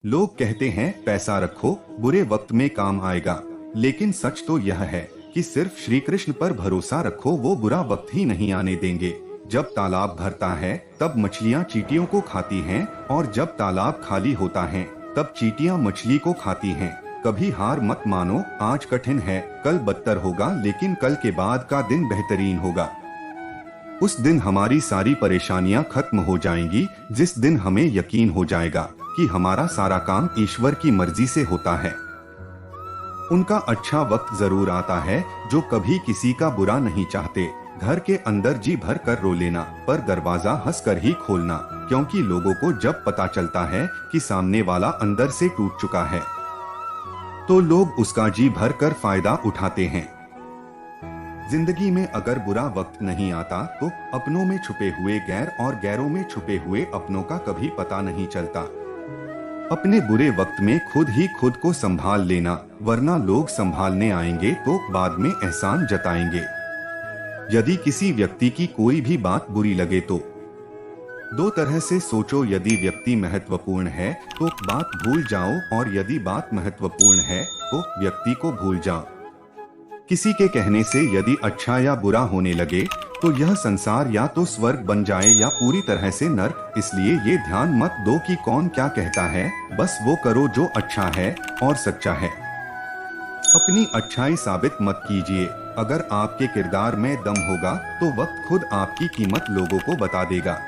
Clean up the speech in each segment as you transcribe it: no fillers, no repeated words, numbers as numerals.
लोग कहते हैं पैसा रखो, बुरे वक्त में काम आएगा, लेकिन सच तो यह है कि सिर्फ श्री कृष्ण पर भरोसा रखो, वो बुरा वक्त ही नहीं आने देंगे। जब तालाब भरता है तब मछलियाँ चींटियों को खाती हैं, और जब तालाब खाली होता है तब चींटियाँ मछली को खाती हैं। कभी हार मत मानो, आज कठिन है, कल बदतर होगा, लेकिन कल के बाद का दिन बेहतरीन होगा। उस दिन हमारी सारी परेशानियां खत्म हो जाएंगी, जिस दिन हमें यकीन हो जाएगा कि हमारा सारा काम ईश्वर की मर्जी से होता है। उनका अच्छा वक्त जरूर आता है जो कभी किसी का बुरा नहीं चाहते। घर के अंदर जी भर कर रो लेना, पर दरवाजा हंस कर ही खोलना, क्योंकि लोगों को जब पता चलता है कि सामने वाला अंदर से टूट चुका है तो लोग उसका जी भर कर फायदा उठाते हैं। जिंदगी में अगर बुरा वक्त नहीं आता तो अपनों में छुपे हुए गैर और गैरों में छुपे हुए अपनों का कभी पता नहीं चलता। अपने बुरे वक्त में खुद ही खुद को संभाल लेना, वरना लोग संभालने आएंगे तो बाद में एहसान जताएंगे। यदि किसी व्यक्ति की कोई भी बात बुरी लगे तो दो तरह से सोचो, यदि व्यक्ति महत्वपूर्ण है तो बात भूल जाओ, और यदि बात महत्वपूर्ण है तो व्यक्ति को भूल जाओ। किसी के कहने से यदि अच्छा या बुरा होने लगे तो यह संसार या तो स्वर्ग बन जाए या पूरी तरह से नर्क। इसलिए ये ध्यान मत दो कि कौन क्या कहता है, बस वो करो जो अच्छा है और सच्चा है। अपनी अच्छाई साबित मत कीजिए। अगर आपके किरदार में दम होगा तो वक्त खुद आपकी कीमत लोगों को बता देगा।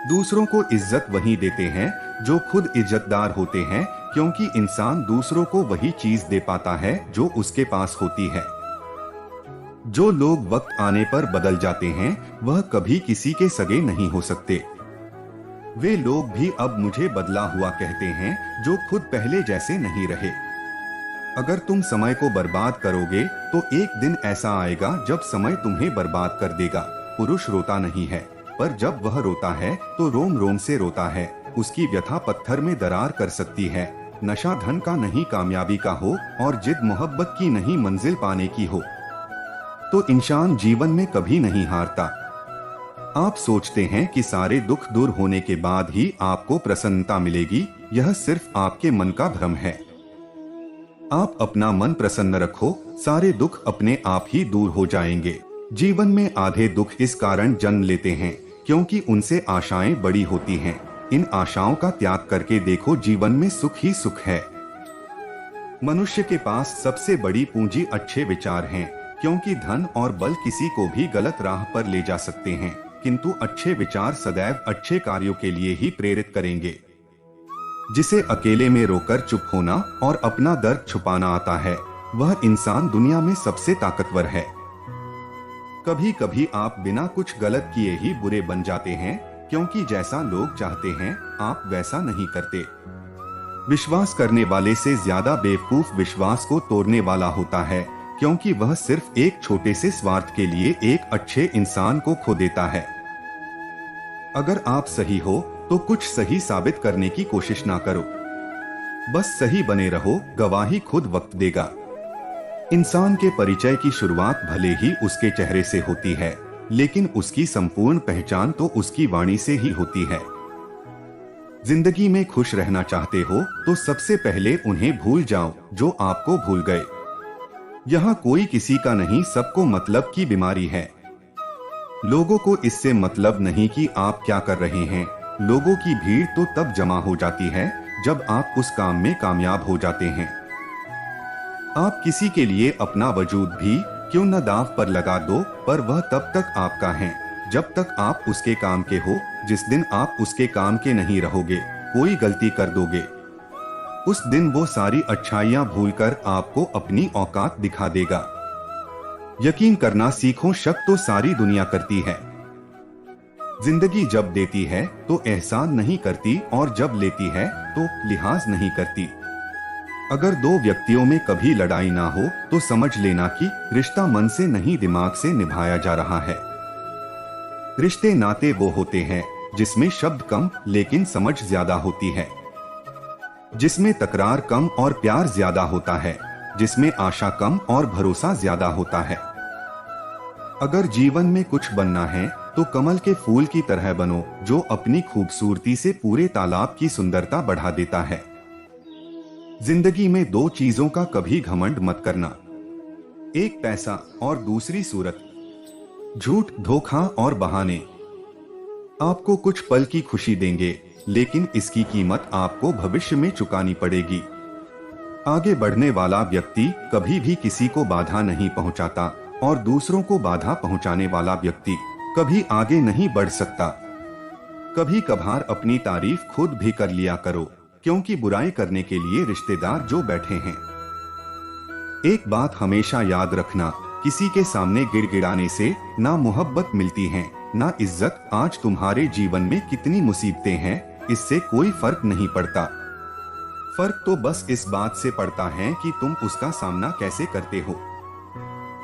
दूसरों को इज्जत वही देते हैं जो खुद इज्जतदार होते हैं, क्योंकि इंसान दूसरों को वही चीज दे पाता है जो उसके पास होती है। जो लोग वक्त आने पर बदल जाते हैं वह कभी किसी के सगे नहीं हो सकते। वे लोग भी अब मुझे बदला हुआ कहते हैं जो खुद पहले जैसे नहीं रहे। अगर तुम समय को बर्बाद करोगे तो एक दिन ऐसा आएगा जब समय तुम्हें बर्बाद कर देगा। पुरुष रोता नहीं है, पर जब वह रोता है तो रोम रोम से रोता है। उसकी व्यथा पत्थर में दरार कर सकती है। नशा धन का नहीं कामयाबी का हो, और जिद मोहब्बत की नहीं मंजिल पाने की हो, तो इंसान जीवन में कभी नहीं हारता। आप सोचते हैं कि सारे दुख दूर होने के बाद ही आपको प्रसन्नता मिलेगी, यह सिर्फ आपके मन का भ्रम है। आप अपना मन प्रसन्न रखो, सारे दुख अपने आप ही दूर हो जाएंगे। जीवन में आधे दुख इस कारण जन्म लेते हैं क्योंकि उनसे आशाएं बड़ी होती हैं। इन आशाओं का त्याग करके देखो, जीवन में सुख ही सुख है। मनुष्य के पास सबसे बड़ी पूंजी अच्छे विचार हैं, क्योंकि धन और बल किसी को भी गलत राह पर ले जा सकते हैं, किंतु अच्छे विचार सदैव अच्छे कार्यों के लिए ही प्रेरित करेंगे। जिसे अकेले में रोकर चुप होना और अपना दर्द छुपाना आता है, वह इंसान दुनिया में सबसे ताकतवर है। कभी कभी आप बिना कुछ गलत किए ही बुरे बन जाते हैं, क्योंकि जैसा लोग चाहते हैं आप वैसा नहीं करते। विश्वास करने वाले से ज्यादा बेवकूफ विश्वास को तोड़ने वाला होता है, क्योंकि वह सिर्फ एक छोटे से स्वार्थ के लिए एक अच्छे इंसान को खो देता है। अगर आप सही हो तो कुछ सही साबित करने की कोशिश ना करो, बस सही बने रहो, गवाही खुद वक्त देगा। इंसान के परिचय की शुरुआत भले ही उसके चेहरे से होती है, लेकिन उसकी संपूर्ण पहचान तो उसकी वाणी से ही होती है। जिंदगी में खुश रहना चाहते हो तो सबसे पहले उन्हें भूल जाओ जो आपको भूल गए। यहाँ कोई किसी का नहीं, सबको मतलब की बीमारी है। लोगों को इससे मतलब नहीं कि आप क्या कर रहे हैं। लोगों की भीड़ तो तब जमा हो जाती है जब आप उस काम में कामयाब हो जाते हैं। आप किसी के लिए अपना वजूद भी क्यों न दांव पर लगा दो, पर वह तब तक आपका है जब तक आप उसके काम के हो। जिस दिन आप उसके काम के नहीं रहोगे, कोई गलती कर दोगे, उस दिन वो सारी अच्छाइयां भूलकर आपको अपनी औकात दिखा देगा। यकीन करना सीखो, शक तो सारी दुनिया करती है। जिंदगी जब देती है तो एहसान नहीं करती, और जब लेती है तो लिहाज नहीं करती। अगर दो व्यक्तियों में कभी लड़ाई ना हो तो समझ लेना कि रिश्ता मन से नहीं दिमाग से निभाया जा रहा है। रिश्ते नाते वो होते हैं जिसमें शब्द कम लेकिन समझ ज्यादा होती है, जिसमें तकरार कम और प्यार ज्यादा होता है, जिसमें आशा कम और भरोसा ज्यादा होता है। अगर जीवन में कुछ बनना है तो कमल के फूल की तरह बनो, जो अपनी खूबसूरती से पूरे तालाब की सुंदरता बढ़ा देता है। जिंदगी में दो चीजों का कभी घमंड मत करना, एक पैसा और दूसरी सूरत। झूठ, धोखा और बहाने आपको कुछ पल की खुशी देंगे, लेकिन इसकी कीमत आपको भविष्य में चुकानी पड़ेगी। आगे बढ़ने वाला व्यक्ति कभी भी किसी को बाधा नहीं पहुंचाता और दूसरों को बाधा पहुंचाने वाला व्यक्ति कभी आगे नहीं बढ़ सकता। कभी कभार अपनी तारीफ खुद भी कर लिया करो, क्योंकि बुराई करने के लिए रिश्तेदार जो बैठे हैं। एक बात हमेशा याद रखना, किसी के सामने गिड़गिड़ाने से ना मोहब्बत मिलती है ना इज्जत। आज तुम्हारे जीवन में कितनी मुसीबतें हैं, इससे कोई फर्क नहीं पड़ता। फर्क तो बस इस बात से पड़ता है कि तुम उसका सामना कैसे करते हो।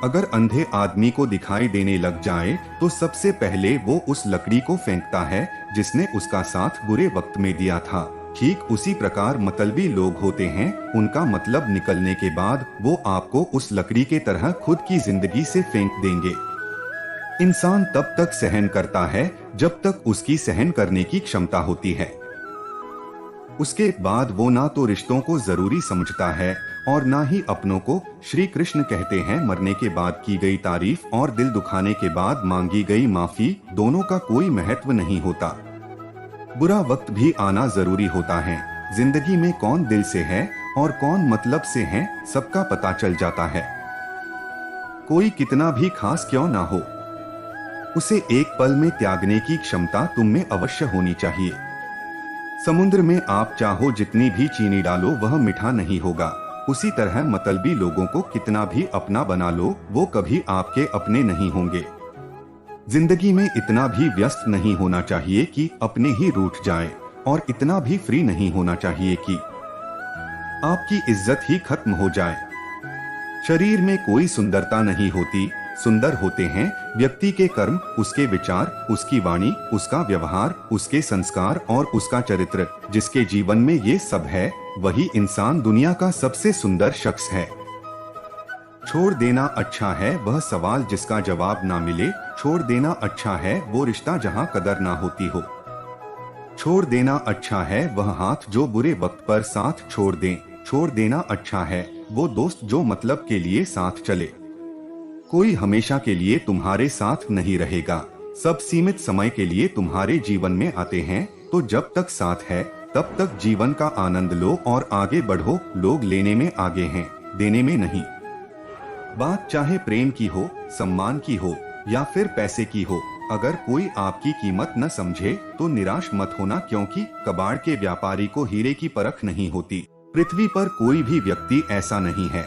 अगर अंधे आदमी को दिखाई देने लग जाए तो सबसे पहले वो उस लकड़ी को फेंकता है जिसने उसका साथ बुरे वक्त में दिया था। ठीक उसी प्रकार मतलबी लोग होते हैं, उनका मतलब निकलने के बाद वो आपको उस लकड़ी के तरह खुद की जिंदगी से फेंक देंगे। इंसान तब तक सहन करता है जब तक उसकी सहन करने की क्षमता होती है। उसके बाद वो ना तो रिश्तों को जरूरी समझता है और ना ही अपनों को। श्री कृष्ण कहते हैं, मरने के बाद की गई तारीफ और दिल दुखाने के बाद मांगी गई माफी दोनों का कोई महत्व नहीं होता। बुरा वक्त भी आना जरूरी होता है। जिंदगी में कौन दिल से है और कौन मतलब से है, सबका पता चल जाता है। कोई कितना भी खास क्यों ना हो, उसे एक पल में त्यागने की क्षमता तुम में अवश्य होनी चाहिए। समुद्र में आप चाहो जितनी भी चीनी डालो, वह मीठा नहीं होगा। उसी तरह मतलबी लोगों को कितना भी अपना बना लो, वो कभी आपके अपने नहीं होंगे। जिंदगी में इतना भी व्यस्त नहीं होना चाहिए कि अपने ही रूठ जाए, और इतना भी फ्री नहीं होना चाहिए कि आपकी इज्जत ही खत्म हो जाए। शरीर में कोई सुंदरता नहीं होती, सुंदर होते हैं व्यक्ति के कर्म, उसके विचार, उसकी वाणी, उसका व्यवहार, उसके संस्कार और उसका चरित्र। जिसके जीवन में ये सब है, वही इंसान दुनिया का सबसे सुंदर शख्स है। छोड़ देना अच्छा है वह सवाल जिसका जवाब ना मिले। छोड़ देना अच्छा है वो रिश्ता जहां कदर ना होती हो। छोड़ देना अच्छा है वह हाथ जो बुरे वक्त पर साथ छोड़ दें। छोड़ देना अच्छा है वो दोस्त जो मतलब के लिए साथ चले। कोई हमेशा के लिए तुम्हारे साथ नहीं रहेगा, सब सीमित समय के लिए तुम्हारे जीवन में आते हैं। तो जब तक साथ है तब तक जीवन का आनंद लो और आगे बढ़ो। लोग लेने में आगे हैं, देने में नहीं। बात चाहे प्रेम की हो, सम्मान की हो या फिर पैसे की हो, अगर कोई आपकी कीमत न समझे तो निराश मत होना, क्योंकि कबाड़ के व्यापारी को हीरे की परख नहीं होती। पृथ्वी पर कोई भी व्यक्ति ऐसा नहीं है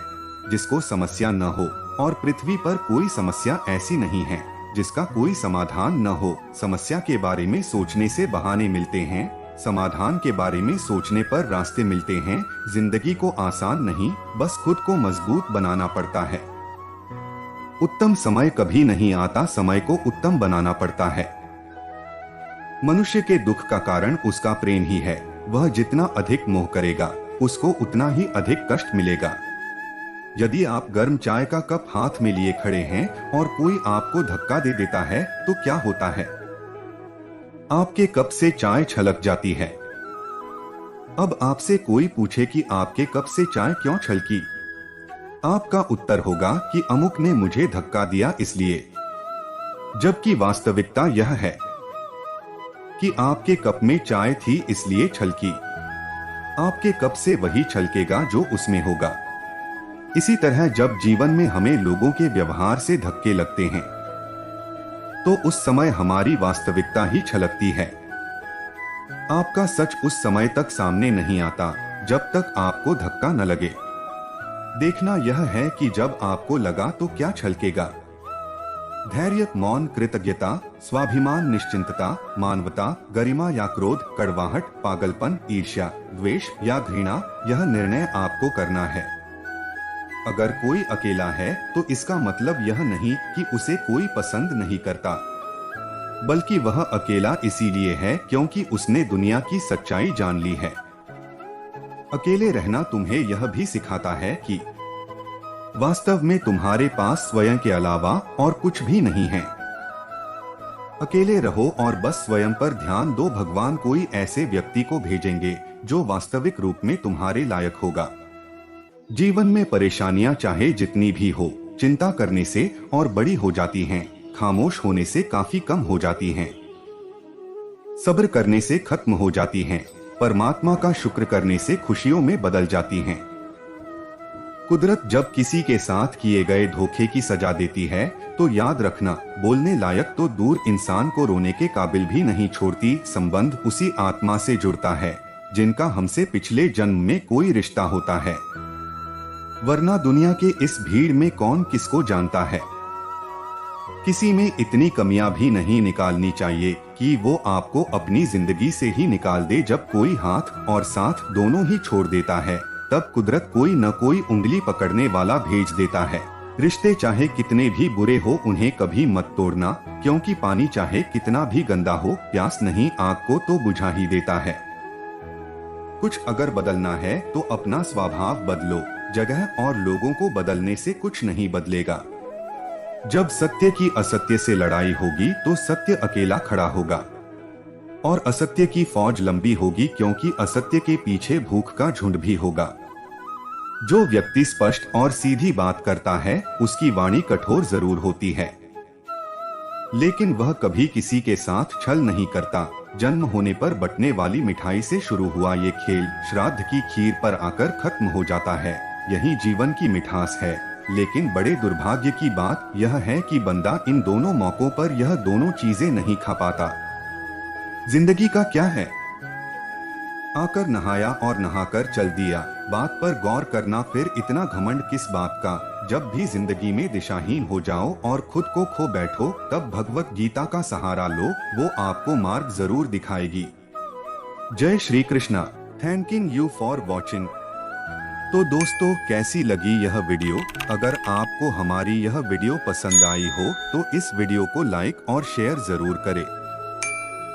जिसको समस्या न हो, और पृथ्वी पर कोई समस्या ऐसी नहीं है जिसका कोई समाधान न हो। समस्या के बारे में सोचने से बहाने मिलते हैं, समाधान के बारे में सोचने पर रास्ते मिलते हैं। जिंदगी को आसान नहीं, बस खुद को मजबूत बनाना पड़ता है। उत्तम समय कभी नहीं आता, समय को उत्तम बनाना पड़ता है। मनुष्य के दुख का कारण उसका प्रेम ही है। वह जितना अधिक मोह करेगा उसको उतना ही अधिक कष्ट मिलेगा। यदि आप गर्म चाय का कप हाथ में लिए खड़े हैं और कोई आपको धक्का दे देता है तो क्या होता है? आपके कप से चाय छलक जाती है। अब आपसे कोई पूछे कि आपके कप से चाय क्यों छलकी, आपका उत्तर होगा कि अमुक ने मुझे धक्का दिया इसलिए। जबकि वास्तविकता यह है कि आपके कप में चाय थी इसलिए छलकी। आपके कप से वही छलकेगा जो उसमें होगा। इसी तरह जब जीवन में हमें लोगों के व्यवहार से धक्के लगते हैं तो उस समय हमारी वास्तविकता ही छलकती है। आपका सच उस समय तक सामने नहीं आता जब तक आपको धक्का न लगे। देखना यह है कि जब आपको लगा तो क्या छलकेगा। धैर्य, मौन, कृतज्ञता, स्वाभिमान, निश्चिंतता, मानवता, गरिमा या क्रोध, कड़वाहट, पागलपन, ईर्ष्या, द्वेष या घृणा, यह निर्णय आपको करना है। अगर कोई अकेला है तो इसका मतलब यह नहीं कि उसे कोई पसंद नहीं करता, बल्कि वह अकेला इसीलिए है क्योंकि उसने दुनिया की सच्चाई जान ली है। अकेले रहना तुम्हें यह भी सिखाता है कि वास्तव में तुम्हारे पास स्वयं के अलावा और कुछ भी नहीं है। अकेले रहो और बस स्वयं पर ध्यान दो। भगवान कोई ऐसे व्यक्ति को भेजेंगे जो वास्तविक रूप में तुम्हारे लायक होगा। जीवन में परेशानियां चाहे जितनी भी हो, चिंता करने से और बड़ी हो जाती हैं, खामोश होने से काफी कम हो जाती हैं, सब्र करने से खत्म हो जाती हैं, परमात्मा का शुक्र करने से खुशियों में बदल जाती हैं। कुदरत जब किसी के साथ किए गए धोखे की सजा देती है तो याद रखना, बोलने लायक तो दूर, इंसान को रोने के काबिल भी नहीं छोड़ती। संबंध उसी आत्मा से जुड़ता है जिनका हमसे पिछले जन्म में कोई रिश्ता होता है, वरना दुनिया के इस भीड़ में कौन किसको जानता है। किसी में इतनी कमियां भी नहीं निकालनी चाहिए कि वो आपको अपनी जिंदगी से ही निकाल दे। जब कोई हाथ और साथ दोनों ही छोड़ देता है, तब कुदरत कोई न कोई उंगली पकड़ने वाला भेज देता है। रिश्ते चाहे कितने भी बुरे हो, उन्हें कभी मत तोड़ना, क्योंकि पानी चाहे कितना भी गंदा हो, प्यास नहीं आग को तो बुझा ही देता है। कुछ अगर बदलना है तो अपना स्वभाव बदलो, जगह और लोगों को बदलने से कुछ नहीं बदलेगा। जब सत्य की असत्य से लड़ाई होगी तो सत्य अकेला खड़ा होगा और असत्य की फौज लंबी होगी, क्योंकि असत्य के पीछे भूख का झुंड भी होगा। जो व्यक्ति स्पष्ट और सीधी बात करता है, उसकी वाणी कठोर जरूर होती है, लेकिन वह कभी किसी के साथ छल नहीं करता। जन्म होने पर बंटने वाली मिठाई से शुरू हुआ ये खेल श्राद्ध की खीर पर आकर खत्म हो जाता है। यही जीवन की मिठास है। लेकिन बड़े दुर्भाग्य की बात यह है कि बंदा इन दोनों मौकों पर यह दोनों चीजें नहीं खा पाता। जिंदगी का क्या है? आकर नहाया और नहाकर चल दिया, बात पर गौर करना। फिर इतना घमंड किस बात का? जब भी जिंदगी में दिशाहीन हो जाओ और खुद को खो बैठो, तब भगवत गीता का सहारा लो, वो आपको मार्ग जरूर दिखाएगी। जय Shri Krishna. Thanking you for watching. तो दोस्तों, कैसी लगी यह वीडियो? अगर आपको हमारी यह वीडियो पसंद आई हो तो इस वीडियो को लाइक और शेयर जरूर करें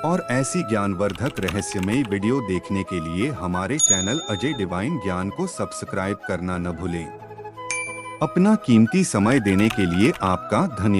और ऐसी ज्ञानवर्धक रहस्यमयी वीडियो देखने के लिए हमारे चैनल अजय डिवाइन ज्ञान को सब्सक्राइब करना न भूलें। अपना कीमती समय देने के लिए आपका धन्यवाद।